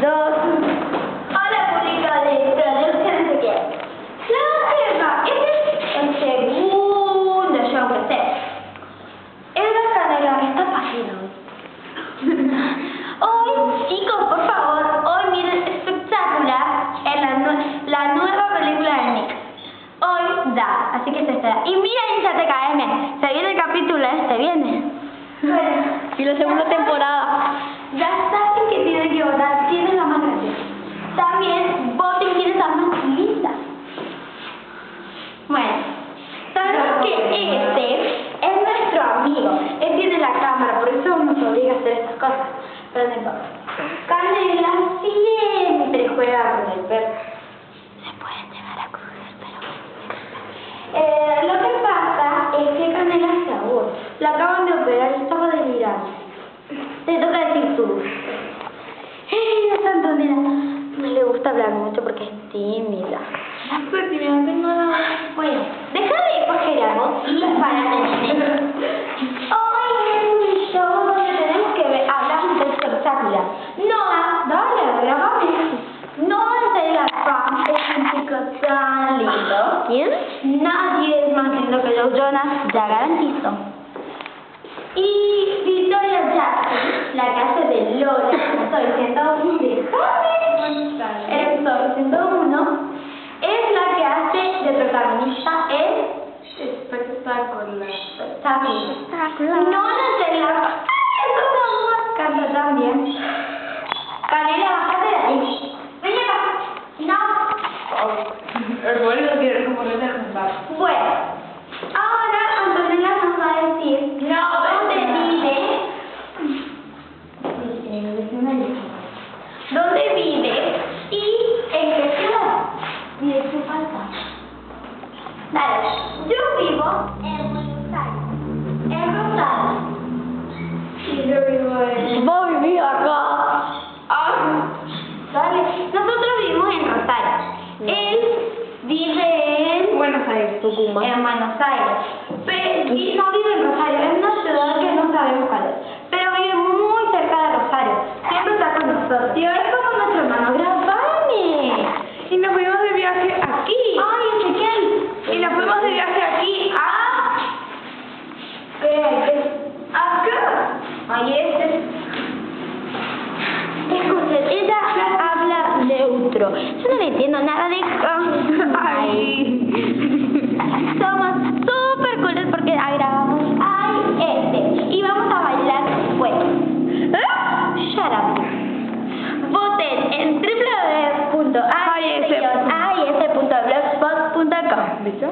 2. Hola, público de producción, no sé qué. La jefa, este es el segundo show que sé. Edgar Canela está pasando. Hoy, chicos, por favor, hoy miren espectacular en la nueva película de Nick. Hoy da, así que se espera. Y mira InSATKM, se viene el capítulo viene. Bueno, Y la segunda temporada. ya saben que tienen que votar quién es la más graciosa. También voten quién es la más linda. Bueno, sabemos que este es nuestro amigo. Él tiene la cámara, por eso nos obliga a hacer estas cosas. Pero no importa. Canela siempre juega con el perro. Se pueden llevar a cruzar, pero... lo que pasa es que Canela se aburre. La acaban de operar y estaba delirando. Te toca decir tú. La Antonella no le gusta hablar mucho porque es tímida. Soy tímida, no tengo nada. Bueno, deja de coger algo y párate, nene. Hoy es un show donde tenemos que hablar de espectáculo. Noah, dale, grabame. Noah de la Fam es un chico tan lindo. ¿Quién? Nadie es más lindo que Joe Jonas, ya garantizo. Y Victoria Jackson, la que hace de Lola, Soy 101, déjame. Soy 101, es la que hace de protagonista en Espectacular. Espectacular. No de la... ¡Ay, eso no! Canta también. Canela, bájate de ahí. Ven acá. No. El bueno quiere como no te juntar. Bueno, ahora Antonella nos va a decir dónde vive. ¿Dónde vive y en qué ciudad? Y de qué falta. Dale, yo vivo en Buenos Aires. En Rosario. Y yo vivo en... Va a vivir acá. Dale, nosotros vivimos en Rosario. Él vive en... Buenos Aires, Tucumán. En Buenos Aires. Y no vive en Rosario, es una ciudad que no sabemos cuál es. Pero vive muy cerca de Rosario. Siempre está con nosotros. Y ahora es como nuestro hermano. ¡Grabame! Y nos fuimos de viaje aquí. ¡Ay, Ezequiel! Y nos fuimos de viaje aquí. Acá. Ay, Escuchen, ella habla neutro. Yo no le entiendo nada de... Ay. Somos súper cooles porque grabamos y vamos a bailar después. Shut up. Voten en www.ais.blogspot.com. ¿Viste?